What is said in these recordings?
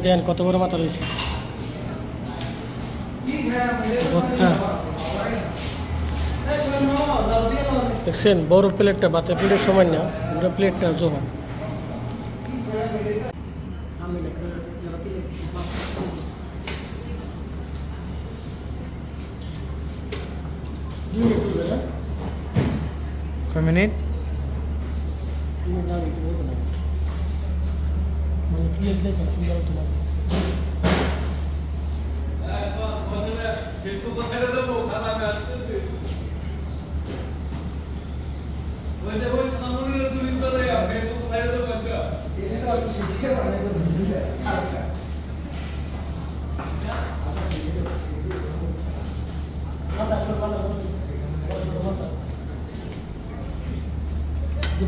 দেন কত বড় মাথা রয়েছে দেখছেন বড় প্লেটটা বাতে প্লেটের সময় না পুরো প্লেটটা জমা কয় মিনিট মানে ক্লিয়ার দেখেন সুন্দর তোমার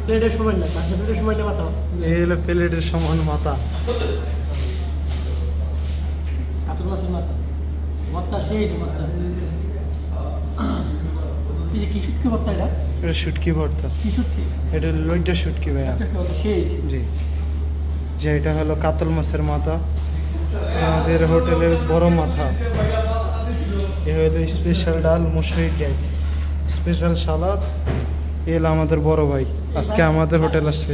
প্লেটের সময় না প্লেটের সময় না মাথা এই হলো প্লেটের সমান মাথা কাতল মাছের মাথা ভর্তা সেই ভর্তা কি শুটকি ভর্তা এটা এটা শুটকি ভর্তা কি শুটকি এটা লইটা শুটকি ভাইয়া সেই জি যে এটা হলো কাতল মাছের মাথা আমাদের হোটেলের বড় মাথা এ হলো স্পেশাল ডাল মুসুরির ডাল স্পেশাল সালাদ এ হলো আমাদের বড় ভাই আজকে আমাদের হোটেল আসছে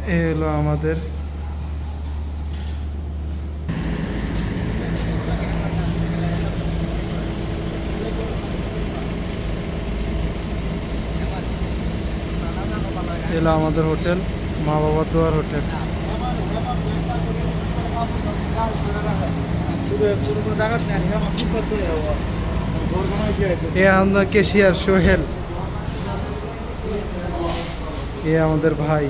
এ হলো আমাদের এলো আমাদের হোটেল মা বাবা দোয়ার হোটেল এ আমরা কেশিয়ার সোহেল এ আমাদের ভাই